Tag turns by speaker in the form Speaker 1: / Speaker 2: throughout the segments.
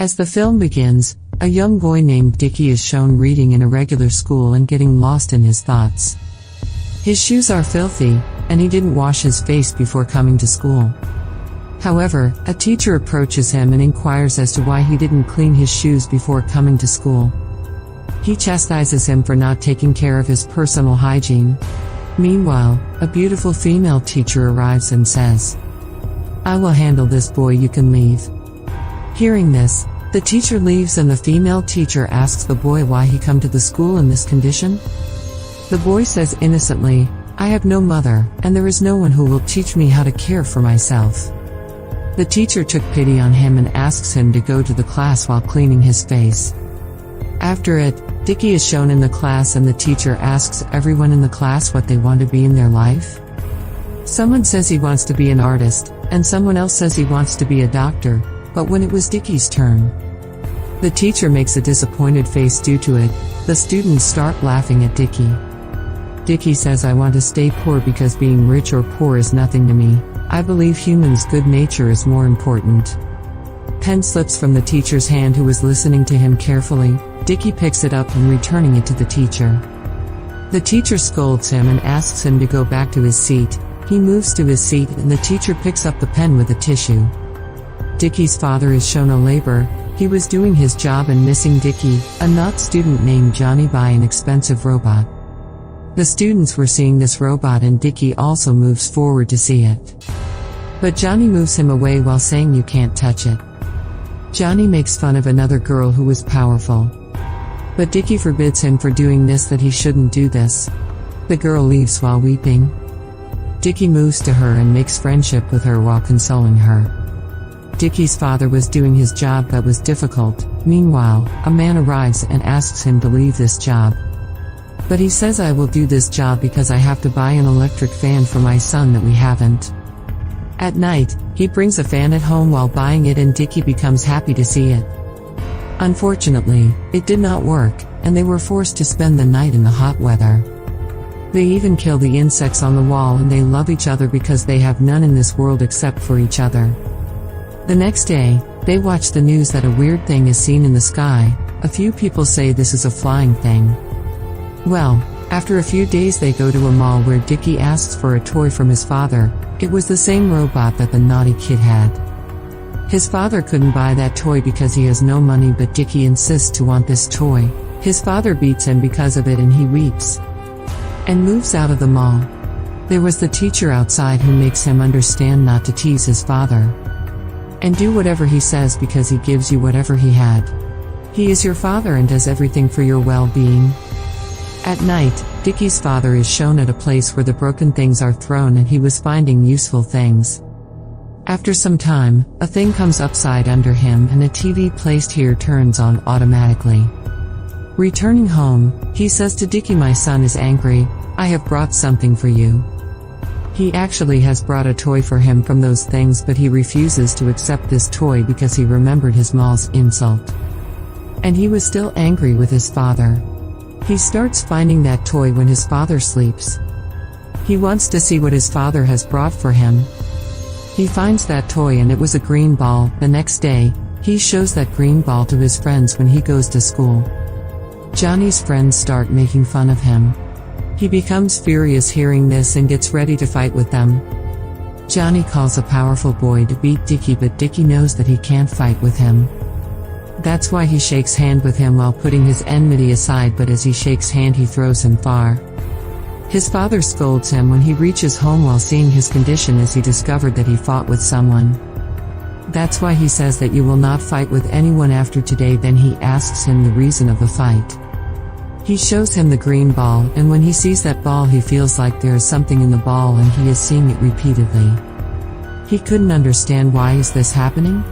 Speaker 1: As the film begins, a young boy named Dickie is shown reading in a regular school and getting lost in his thoughts. His shoes are filthy, and he didn't wash his face before coming to school. However, a teacher approaches him and inquires as to why he didn't clean his shoes before coming to school. He chastises him for not taking care of his personal hygiene. Meanwhile, a beautiful female teacher arrives and says, "I will handle this boy, you can leave." Hearing this, the teacher leaves and the female teacher asks the boy why he come to the school in this condition. The boy says innocently, "I have no mother, and there is no one who will teach me how to care for myself." The teacher took pity on him and asks him to go to the class while cleaning his face. After it, Dickie is shown in the class and the teacher asks everyone in the class what they want to be in their life. Someone says he wants to be an artist, and someone else says he wants to be a doctor, but when it was Dickie's turn, the teacher makes a disappointed face due to it. The students start laughing at Dickie. Dickie says, "I want to stay poor because being rich or poor is nothing to me. I believe humans' good nature is more important." Pen slips from the teacher's hand who was listening to him carefully. Dickie picks it up and returning it to the teacher. The teacher scolds him and asks him to go back to his seat. He moves to his seat and the teacher picks up the pen with a tissue. Dickie's father is shown a labor. He was doing his job and missing Dickie, a not student named Johnny, by an expensive robot. The students were seeing this robot and Dickie also moves forward to see it. But Johnny moves him away while saying, "You can't touch it." Johnny makes fun of another girl who was powerful. But Dickie forbids him for doing this, that he shouldn't do this. The girl leaves while weeping. Dickie moves to her and makes friendship with her while consoling her. Dickie's father was doing his job that was difficult. Meanwhile, a man arrives and asks him to leave this job. But he says, "I will do this job because I have to buy an electric fan for my son that we haven't." At night, he brings a fan at home while buying it and Dickie becomes happy to see it. Unfortunately, it did not work, and they were forced to spend the night in the hot weather. They even kill the insects on the wall and they love each other because they have none in this world except for each other. The next day, they watch the news that a weird thing is seen in the sky. A few people say this is a flying thing. Well, after a few days they go to a mall where Dickie asks for a toy from his father. It was the same robot that the naughty kid had. His father couldn't buy that toy because he has no money, but Dickie insists to want this toy. His father beats him because of it and he weeps and moves out of the mall. There was the teacher outside who makes him understand not to tease his father and do whatever he says because he gives you whatever he had. He is your father and does everything for your well-being. At night, Dickie's father is shown at a place where the broken things are thrown and he was finding useful things. After some time, a thing comes upside under him and a TV placed here turns on automatically. Returning home, he says to Dickie, "My son is angry. I have brought something for you." He actually has brought a toy for him from those things, but he refuses to accept this toy because he remembered his mom's insult. And he was still angry with his father. He starts finding that toy when his father sleeps. He wants to see what his father has brought for him. He finds that toy and it was a green ball. The next day, he shows that green ball to his friends when he goes to school. Johnny's friends start making fun of him. He becomes furious hearing this and gets ready to fight with them. Johnny calls a powerful boy to beat Dickie, but Dickie knows that he can't fight with him. That's why he shakes hand with him while putting his enmity aside, but as he shakes hand he throws him far. His father scolds him when he reaches home while seeing his condition as he discovered that he fought with someone. That's why he says that you will not fight with anyone after today. Then he asks him the reason of the fight. He shows him the green ball, and when he sees that ball he feels like there is something in the ball and he is seeing it repeatedly. He couldn't understand why is this happening.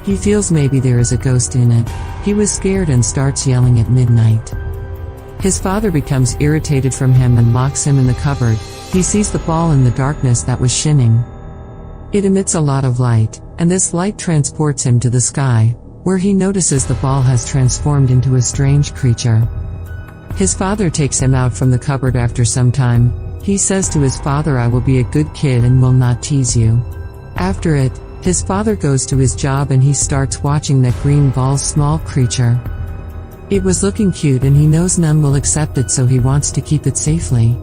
Speaker 1: He feels maybe there is a ghost in it. He was scared and starts yelling at midnight. His father becomes irritated from him and locks him in the cupboard. He sees the ball in the darkness that was shining. It emits a lot of light, and this light transports him to the sky, where he notices the ball has transformed into a strange creature. His father takes him out from the cupboard after some time. He says to his father, "I will be a good kid and will not tease you." After it, His father goes to his job and he starts watching that green ball's small creature. It was looking cute and he knows none will accept it, so he wants to keep it safely.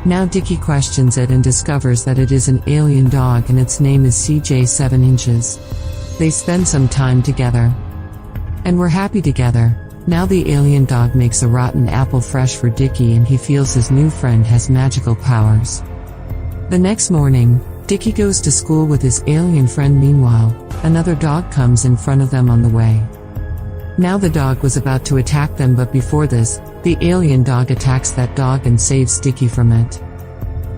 Speaker 1: Now Dickie questions it and discovers that it is an alien dog and its name is CJ7. They spend some time together. And we're happy together. Now the alien dog makes a rotten apple fresh for Dickie and he feels his new friend has magical powers. The next morning, Dickie goes to school with his alien friend. Meanwhile, another dog comes in front of them on the way. Now the dog was about to attack them, but before this, the alien dog attacks that dog and saves Dickie from it.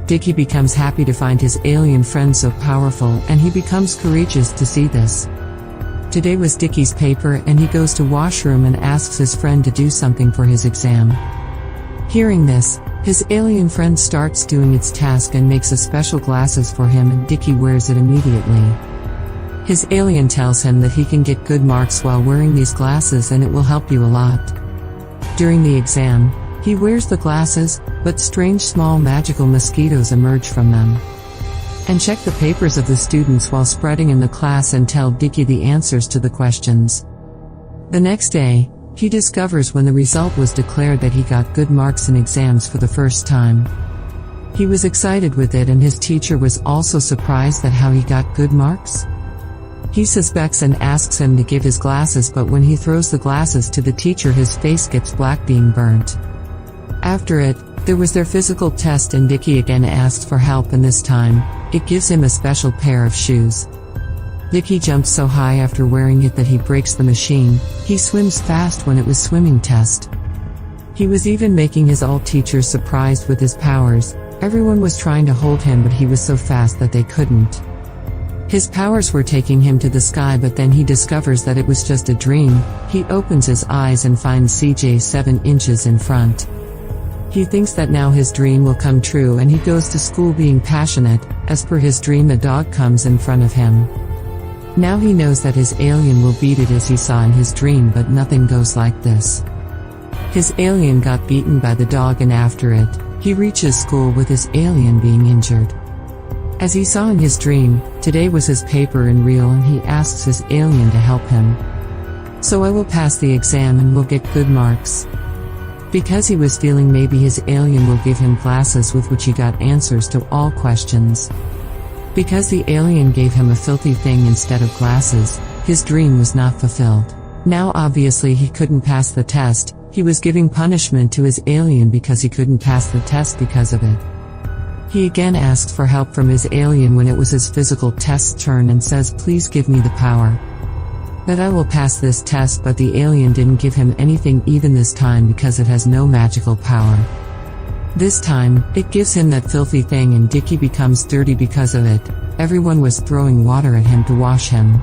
Speaker 1: Dickie becomes happy to find his alien friend so powerful and he becomes courageous to see this. Today was Dickie's paper and he goes to washroom and asks his friend to do something for his exam. Hearing this, his alien friend starts doing its task and makes a special glasses for him and Dickie wears it immediately. His alien tells him that he can get good marks while wearing these glasses and it will help you a lot. During the exam, he wears the glasses, but strange small magical mosquitoes emerge from them. And check the papers of the students while spreading in the class and tell Dickie the answers to the questions. The next day, he discovers when the result was declared that he got good marks in exams for the first time. He was excited with it and his teacher was also surprised at how he got good marks. He suspects and asks him to give his glasses, but when he throws the glasses to the teacher his face gets black, being burnt. After it, there was their physical test and Dickie again asks for help, and this time, it gives him a special pair of shoes. Dickie jumps so high after wearing it that he breaks the machine. He swims fast when it was swimming test. He was even making his all teachers surprised with his powers. Everyone was trying to hold him, but he was so fast that they couldn't. His powers were taking him to the sky, but then he discovers that it was just a dream. He opens his eyes and finds CJ7 in front. He thinks that now his dream will come true and he goes to school being passionate. As per his dream, a dog comes in front of him. Now he knows that his alien will beat it as he saw in his dream, but nothing goes like this. His alien got beaten by the dog and after it, he reaches school with his alien being injured. As he saw in his dream, today was his paper in real and he asks his alien to help him. So I will pass the exam and will get good marks. Because he was feeling maybe his alien will give him glasses with which he got answers to all questions. Because the alien gave him a filthy thing instead of glasses, his dream was not fulfilled. Now obviously he couldn't pass the test. He was giving punishment to his alien because he couldn't pass the test because of it. He again asked for help from his alien when it was his physical test's turn and says, please give me the power that I will pass this test, but the alien didn't give him anything even this time because it has no magical power. This time, it gives him that filthy thing and Dickie becomes dirty because of it. Everyone was throwing water at him to wash him.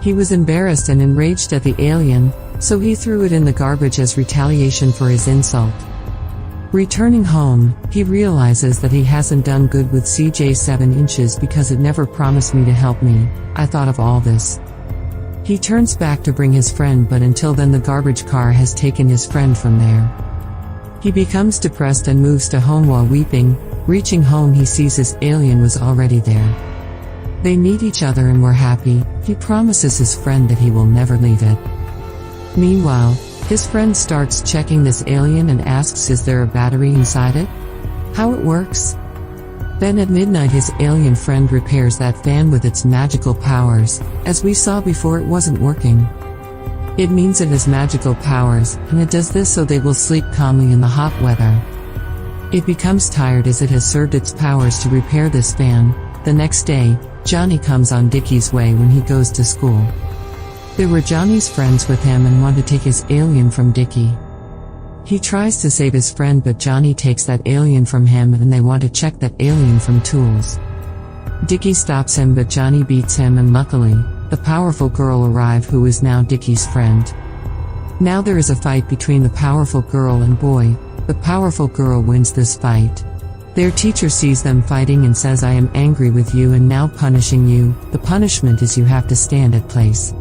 Speaker 1: He was embarrassed and enraged at the alien, so he threw it in the garbage as retaliation for his insult. Returning home, he realizes that he hasn't done good with CJ7 because it never promised me to help me. I thought of all this. He turns back to bring his friend, but until then the garbage car has taken his friend from there. He becomes depressed and moves to home while weeping. Reaching home he sees his alien was already there. They meet each other and were happy. He promises his friend that he will never leave it. Meanwhile, his friend starts checking this alien and asks, is there a battery inside it? How it works? Then at midnight his alien friend repairs that fan with its magical powers. As we saw before, it wasn't working. It means it has magical powers, and it does this so they will sleep calmly in the hot weather. It becomes tired as it has served its powers to repair this fan. The next day, Johnny comes on Dickie's way when he goes to school. There were Johnny's friends with him and want to take his alien from Dickie. He tries to save his friend, but Johnny takes that alien from him and they want to check that alien from tools. Dickie stops him, but Johnny beats him, and luckily, the powerful girl arrives who is now Dickie's friend. Now there is a fight between the powerful girl and boy. The powerful girl wins this fight. Their teacher sees them fighting and says, I am angry with you and now punishing you. The punishment is you have to stand at place.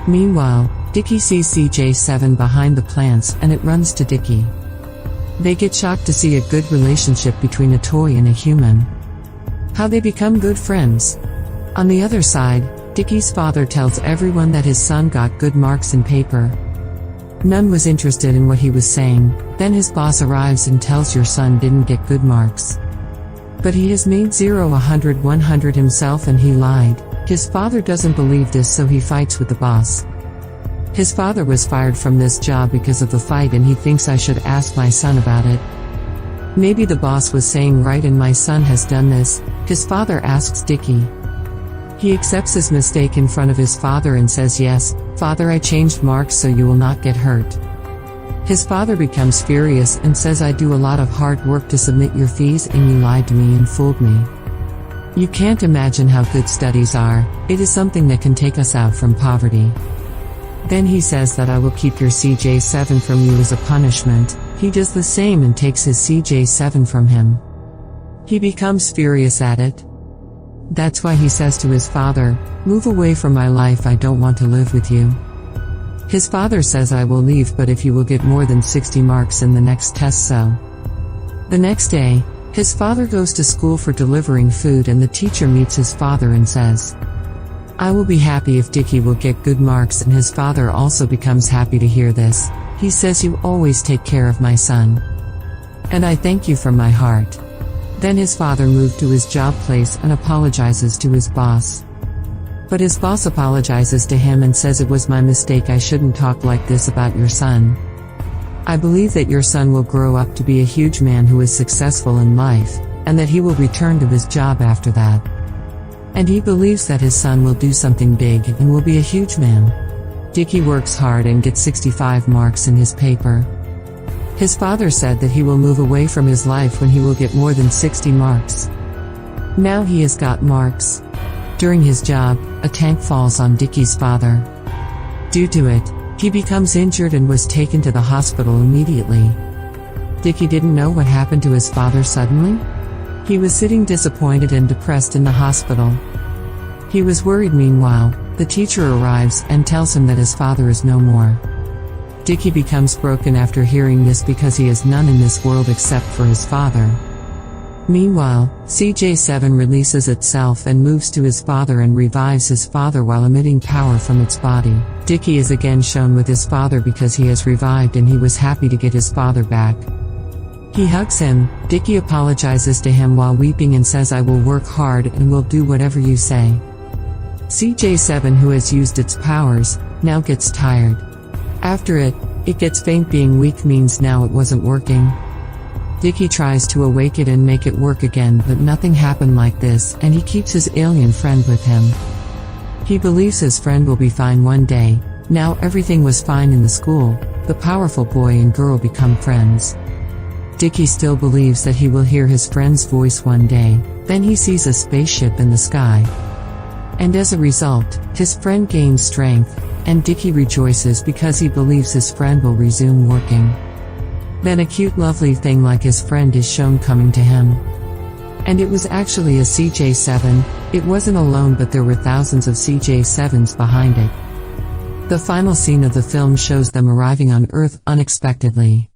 Speaker 1: Meanwhile, Dickie sees CJ7 behind the plants and it runs to Dickie. They get shocked to see a good relationship between a toy and a human. How they become good friends. On the other side, Dickie's father tells everyone that his son got good marks in paper. None was interested in what he was saying. Then his boss arrives and tells your son didn't get good marks. But he has made 0 100 100 himself and he lied. His father doesn't believe this, so he fights with the boss. His father was fired from this job because of the fight and he thinks I should ask my son about it. Maybe the boss was saying right and my son has done this. His father asks Dickie. He accepts his mistake in front of his father and says, "Yes, Father, I changed marks so you will not get hurt." His father becomes furious and says, "I do a lot of hard work to submit your fees and you lied to me and fooled me. You can't imagine how good studies are. It is something that can take us out from poverty." Then he says that I will keep your CJ7 from you as a punishment. He does the same and takes his CJ7 from him. He becomes furious at it. That's why he says to his father, "Move away from my life, I don't want to live with you." His father says, "I will leave, but if you will get more than 60 marks in the next test so." The next day, his father goes to school for delivering food and the teacher meets his father and says, "I will be happy if Dickie will get good marks," and his father also becomes happy to hear this. He says, "You always take care of my son. And I thank you from my heart." Then his father moved to his job place and apologizes to his boss. But his boss apologizes to him and says, "It was my mistake, I shouldn't talk like this about your son. I believe that your son will grow up to be a huge man who is successful in life, and that he will return to his job after that. And he believes that his son will do something big and will be a huge man." Dickie works hard and gets 65 marks in his paper. His father said that he will move away from his life when he will get more than 60 marks. Now he has got marks. During his job, a tank falls on Dickie's father. Due to it, he becomes injured and was taken to the hospital immediately. Dickie didn't know what happened to his father suddenly. He was sitting disappointed and depressed in the hospital. He was worried. Meanwhile, the teacher arrives and tells him that his father is no more. Dickie becomes broken after hearing this because he has none in this world except for his father. Meanwhile, CJ7 releases itself and moves to his father and revives his father while emitting power from its body. Dickie is again shown with his father because he has revived and he was happy to get his father back. He hugs him. Dickie apologizes to him while weeping and says, "I will work hard and will do whatever you say." CJ7, who has used its powers, now gets tired. After it gets faint. Being weak means now it wasn't working. Dickie tries to awake it and make it work again, but nothing happened like this, and he keeps his alien friend with him. He believes his friend will be fine one day. Now everything was fine in the school. The powerful boy and girl become friends. Dickie still believes that he will hear his friend's voice one day. Then he sees a spaceship in the sky. And as a result, his friend gains strength, and Dickie rejoices because he believes his friend will resume working. Then a cute lovely thing like his friend is shown coming to him. And it was actually a CJ7. It wasn't alone, but there were thousands of CJ7s behind it. The final scene of the film shows them arriving on Earth unexpectedly.